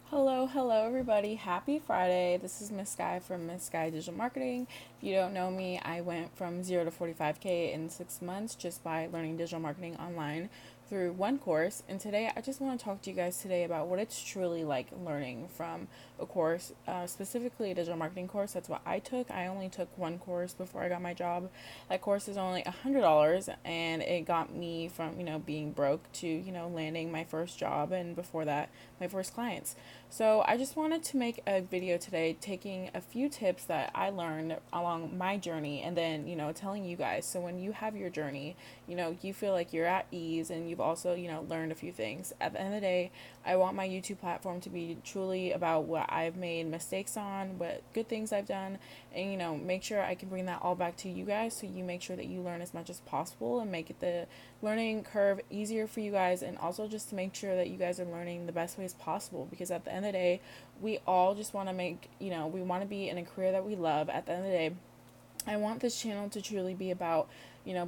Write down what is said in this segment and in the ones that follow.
Hello everybody. Happy Friday. This is Miss Sky from Miss Sky Digital Marketing. If you don't know me, I went from 0 to 45K in 6 months just by learning digital marketing online through one course. And today I just want to talk to you guys today about what it's truly like learning from a course, specifically a digital marketing course. That's what I took. I only took one course before I got my job. That course is only $100 and it got me from, being broke to, landing my first job, and before that, my first clients. So I just wanted to make a video today taking a few tips that I learned along my journey, and then, telling you guys. So when you have your journey, you feel like you're at ease and you've also, learned a few things. At the end of the day, I want my YouTube platform to be truly about what I've made mistakes on, what good things I've done, and, make sure I can bring that all back to you guys, so you make sure that you learn as much as possible and make it the learning curve easier for you guys, and also just to make sure that you guys are learning the best ways possible, because at the end of the day, we all just want to make, we want to be in a career that we love. At the end of the day, I want this channel to truly be about,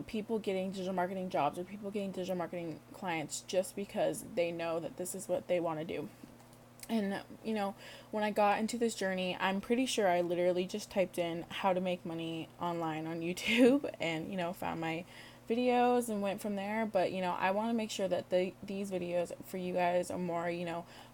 people getting digital marketing jobs or people getting digital marketing clients just because they know that this is what they want to do. And, when I got into this journey, I'm pretty sure I literally just typed in how to make money online on YouTube and, found my videos and went from there. But, I want to make sure that these videos for you guys are more,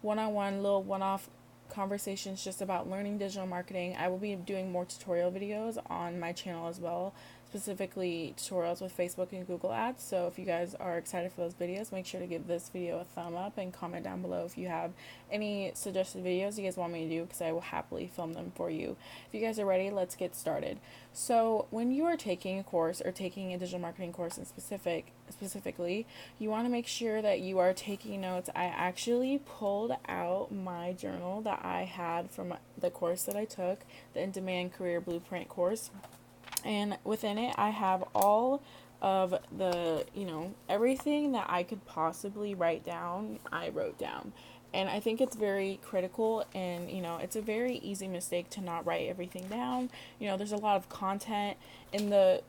one-on-one, little one-off conversations just about learning digital marketing. I will be doing more tutorial videos on my channel as well, specifically tutorials with Facebook and Google Ads. So if you guys are excited for those videos, make sure to give this video a thumb up and comment down below if you have any suggested videos you guys want me to do, because I will happily film them for you. If you guys are ready, let's get started. So when you are taking a course or taking a digital marketing course in specifically, you want to make sure that you are taking notes. I actually pulled out my journal that I had from the course that I took, the Indemand Career Blueprint course. And within it, I have all of the, everything that I could possibly write down, I wrote down. And I think it's very critical, and, it's a very easy mistake to not write everything down. There's a lot of content in the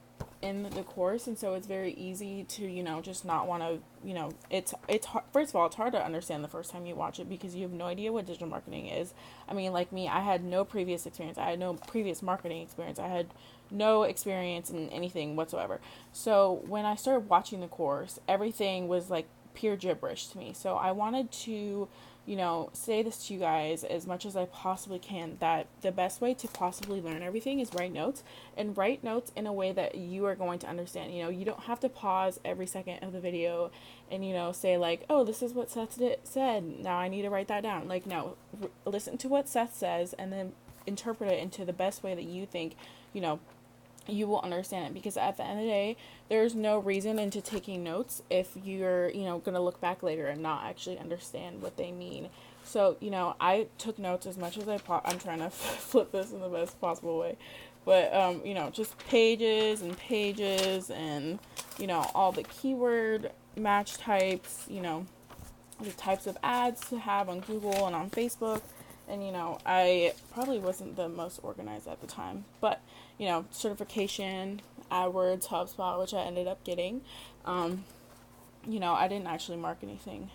course, and so it's very easy to, just not want to, it's hard. First of all, it's hard to understand the first time you watch it because you have no idea what digital marketing is. I mean, like me, I had no previous experience. I had no previous marketing experience. I had no experience in anything whatsoever. So when I started watching the course, everything was like pure gibberish to me. So I wanted to, say this to you guys as much as I possibly can, that the best way to possibly learn everything is write notes, and write notes in a way that you are going to understand. You don't have to pause every second of the video and, say like, oh, this is what Seth said. Now I need to write that down. Like, no, listen to what Seth says and then interpret it into the best way that you think, you will understand it, because at the end of the day, there's no reason into taking notes if you're, going to look back later and not actually understand what they mean. So, I took notes as much as I'm trying to flip this in the best possible way. But, just pages and pages and, all the keyword match types, the types of ads to have on Google and on Facebook. And, I probably wasn't the most organized at the time, but, certification, AdWords, HubSpot, which I ended up getting. I didn't actually mark anything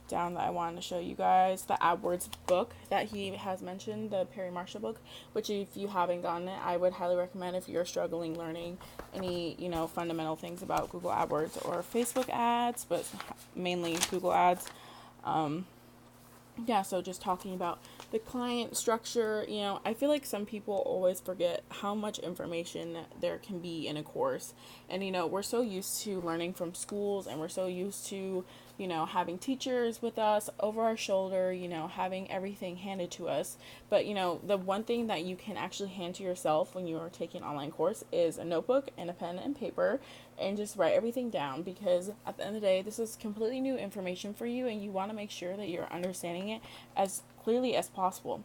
down that I wanted to show you guys. The Adwords book that he has mentioned, the Perry Marshall book, which if you haven't gotten it, I would highly recommend if you're struggling learning any, fundamental things about Google AdWords or Facebook ads, but mainly Google ads. So just talking about the client structure, I feel like some people always forget how much information there can be in a course. And, we're so used to learning from schools, and we're so used to, having teachers with us over our shoulder, having everything handed to us. But, the one thing that you can actually hand to yourself when you are taking an online course is a notebook and a pen and paper, and just write everything down, because at the end of the day, this is completely new information for you, and you want to make sure that you're understanding it as clearly as possible.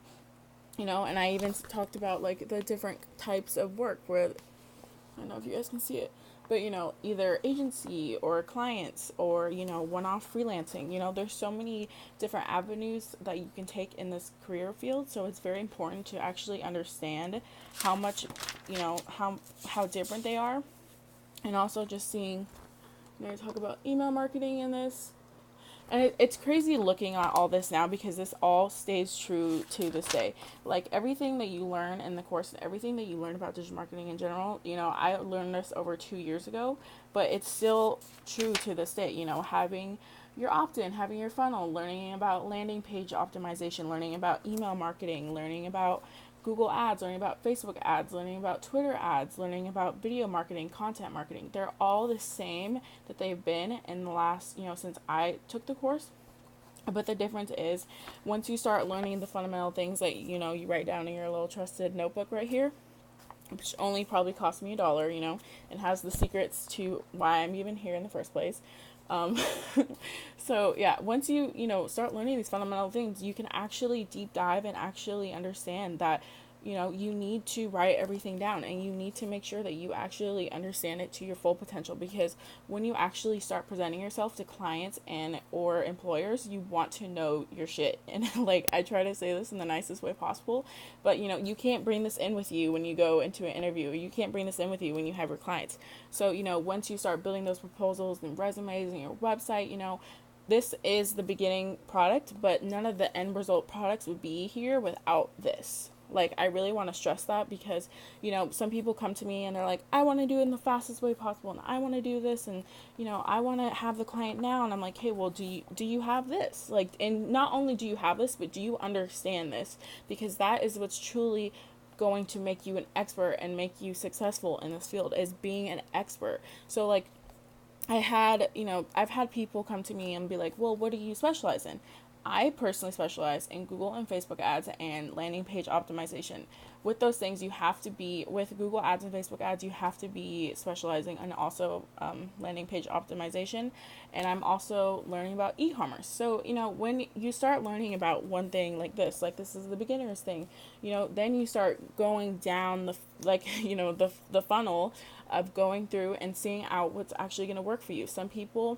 And I even talked about like the different types of work, where I don't know if you guys can see it, but either agency or clients or one-off freelancing. There's so many different avenues that you can take in this career field, so it's very important to actually understand how much, how different they are. And also just seeing, talk about email marketing in this. And it's crazy looking at all this now because this all stays true to this day. Like everything that you learn in the course, everything that you learn about digital marketing in general, I learned this over 2 years ago, but it's still true to this day. Having your opt-in, having your funnel, learning about landing page optimization, learning about email marketing, learning about Google ads, learning about Facebook ads, learning about Twitter ads, learning about video marketing, content marketing. They're all the same that they've been in the last, since I took the course. But the difference is once you start learning the fundamental things that, you write down in your little trusted notebook right here, which only probably cost me $1, and has the secrets to why I'm even here in the first place. Um, so yeah, once you, start learning these fundamental things, you can actually deep dive and actually understand that, you need to write everything down and you need to make sure that you actually understand it to your full potential, because when you actually start presenting yourself to clients and or employers, you want to know your shit. And like, I try to say this in the nicest way possible, but you can't bring this in with you when you go into an interview. You can't bring this in with you when you have your clients. So, once you start building those proposals and resumes and your website, this is the beginning product, but none of the end result products would be here without this. Like, I really want to stress that because, some people come to me and they're like, I want to do it in the fastest way possible and I want to do this and, I want to have the client now. And I'm like, hey, well, do you have this? Like, and not only do you have this, but do you understand this? Because that is what's truly going to make you an expert and make you successful in this field, is being an expert. So like, I've had people come to me and be like, well, what do you specialize in? I personally specialize in Google and Facebook ads and landing page optimization. With those things, you have to be, with Google ads and Facebook ads, you have to be specializing in also landing page optimization. And I'm also learning about e-commerce. So, when you start learning about one thing like this is the beginner's thing, then you start going down the funnel of going through and seeing out what's actually going to work for you. Some people,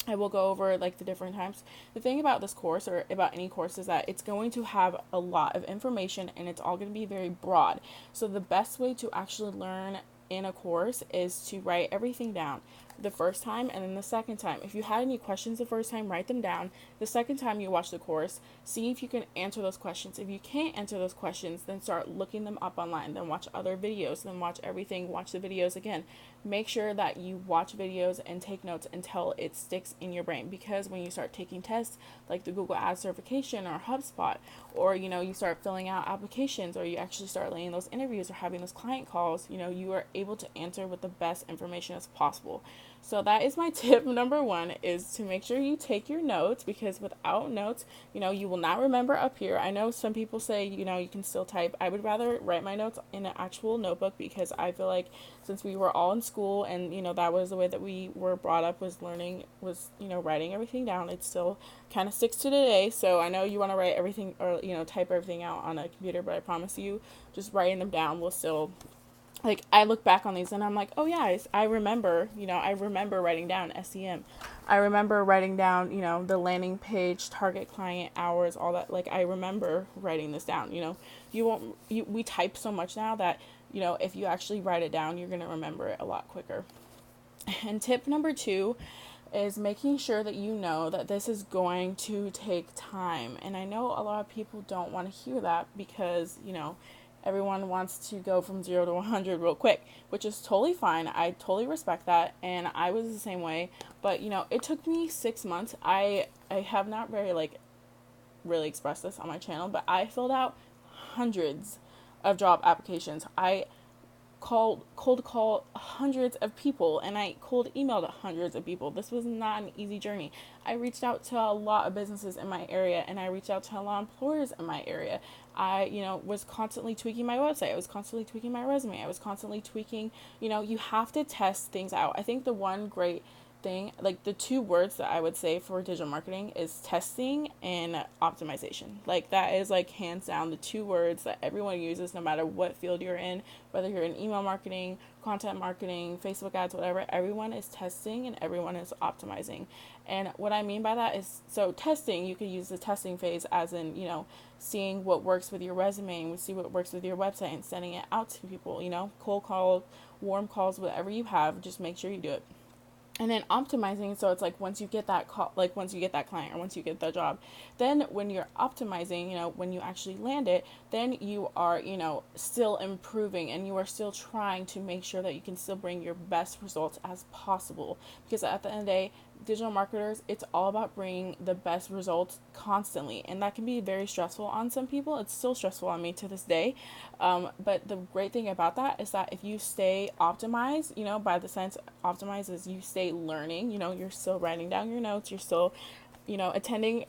I will go over like the different times. The thing about this course or about any course is that it's going to have a lot of information and it's all going to be very broad. So the best way to actually learn in a course is to write everything down the first time and then the second time. If you had any questions the first time, write them down. The second time you watch the course, see if you can answer those questions. If you can't answer those questions, then start looking them up online. Then watch other videos. Then watch everything. Watch the videos again. Make sure that you watch videos and take notes until it sticks in your brain, because when you start taking tests like the Google Ads certification or HubSpot, or you start filling out applications, or you actually start laying those interviews or having those client calls, you are able to answer with the best information as possible. So that is my tip number one, is to make sure you take your notes, because without notes, you will not remember up here. I know some people say, you can still type. I would rather write my notes in an actual notebook, because I feel like since we were all in school and, that was the way that we were brought up, was learning, was, writing everything down. It still kind of sticks to today. So I know you want to write everything or, type everything out on a computer, but I promise you, just writing them down will still, like, I look back on these and I'm like, oh yeah, I remember, I remember writing down SEM. I remember writing down, the landing page, target client hours, all that. Like, I remember writing this down. We type so much now that, if you actually write it down, you're going to remember it a lot quicker. And tip number 2 is making sure that you know that this is going to take time. And I know a lot of people don't want to hear that, because, everyone wants to go from 0 to 100 real quick, which is totally fine. I totally respect that. And I was the same way. But, it took me 6 months. I have not really expressed this on my channel, but I filled out hundreds of job applications. I cold call hundreds of people, and I cold emailed hundreds of people. This was not an easy journey. I reached out to a lot of businesses in my area, and I reached out to a lot of employers in my area. I, was constantly tweaking my website. I was constantly tweaking my resume. I was constantly tweaking, you have to test things out. I think the one great thing, like the 2 words that I would say for digital marketing is testing and optimization. Like, that is like hands down the 2 words that everyone uses no matter what field you're in, whether you're in email marketing, content marketing, Facebook ads, whatever. Everyone is testing and everyone is optimizing. And what I mean by that is, so testing, you could use the testing phase as in, seeing what works with your resume and see what works with your website and sending it out to people, cold call, warm calls, whatever you have, just make sure you do it. And then optimizing, so it's like once you get that call, like once you get that client or once you get the job, then when you're optimizing, when you actually land it, then you are, still improving, and you are still trying to make sure that you can still bring your best results as possible. Because at the end of the day, digital marketers, it's all about bringing the best results constantly, and that can be very stressful on some people. It's still stressful on me to this day, but the great thing about that is that if you stay optimized, by the sense optimized is you stay learning, you're still writing down your notes, you're still, attending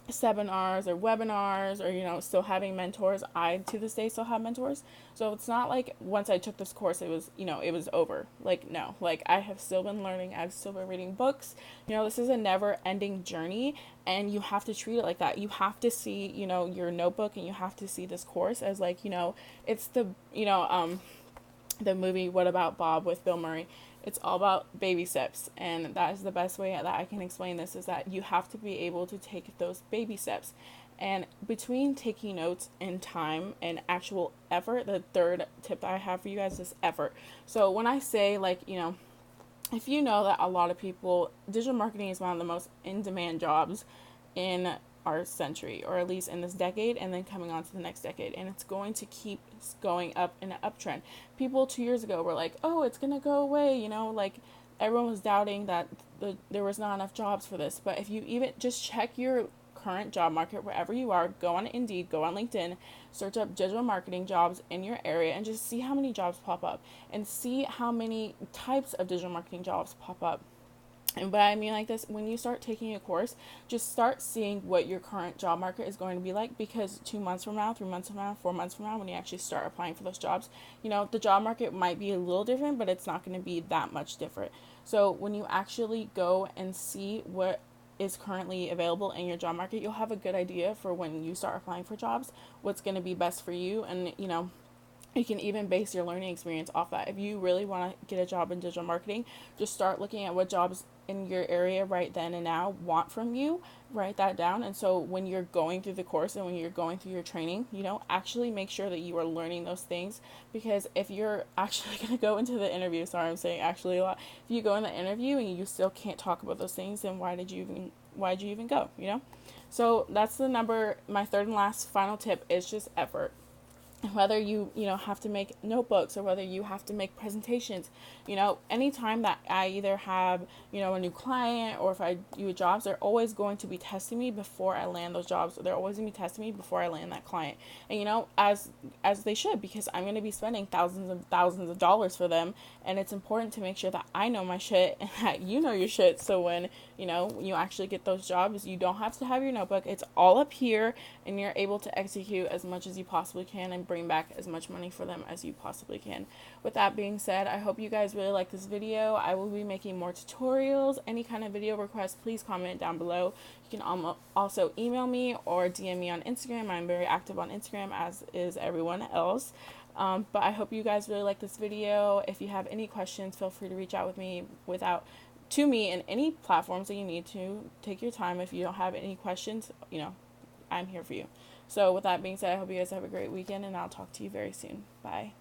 seminars or webinars, or still having mentors. I to this day still have mentors, so it's not like once I took this course it was, it was over. Like, no, like I have still been learning, I've still been reading books. This is a never ending journey, and you have to treat it like that. You have to see, your notebook, and you have to see this course as like, it's the movie What About Bob with Bill Murray. It's all about baby steps, and that is the best way that I can explain this, is that you have to be able to take those baby steps. And between taking notes and time and actual effort, the third tip that I have for you guys is effort. So when I say, like, if you know that a lot of people, digital marketing is one of the most in-demand jobs in our century, or at least in this decade, and then coming on to the next decade, and it's going to keep going up in an uptrend. People 2 years ago were like, oh, it's gonna go away, like everyone was doubting that there was not enough jobs for this. But if you even just check your current job market wherever you are, go on Indeed, go on LinkedIn, search up digital marketing jobs in your area, and just see how many jobs pop up, and see how many types of digital marketing jobs pop up. And what I mean like this, when you start taking a course, just start seeing what your current job market is going to be like, because 2 months from now, 3 months from now, 4 months from now, when you actually start applying for those jobs, the job market might be a little different, but it's not going to be that much different. So when you actually go and see what is currently available in your job market, you'll have a good idea for when you start applying for jobs, what's going to be best for you. And, you can even base your learning experience off that. If you really want to get a job in digital marketing, just start looking at what jobs in your area right then and now want from you. Write that down. And so when you're going through the course and when you're going through your training, actually make sure that you are learning those things. Because if you're actually going to go into the interview, sorry, I'm saying actually a lot. If you go in the interview and you still can't talk about those things, then why did you even go, So that's my third and last final tip is just effort. Whether you have to make notebooks, or whether you have to make presentations, anytime that I either have a new client, or if I do jobs, they're always going to be testing me before I land those jobs. They're always going to be testing me before I land that client, and as they should, because I'm going to be spending thousands of dollars for them, and it's important to make sure that I know my shit and that you know your shit. So when you actually get those jobs, you don't have to have your notebook. It's all up here, and you're able to execute as much as you possibly can and bring back as much money for them as you possibly can. With that being said, I hope you guys really like this video. I will be making more tutorials. Any kind of video requests, please comment down below. You can also email me or DM me on Instagram. I'm very active on Instagram, as is everyone else. But I hope you guys really like this video. If you have any questions, feel free to reach out to me in any platforms that you need to. Take your time. If you don't have any questions, I'm here for you. So with that being said, I hope you guys have a great weekend, and I'll talk to you very soon. Bye.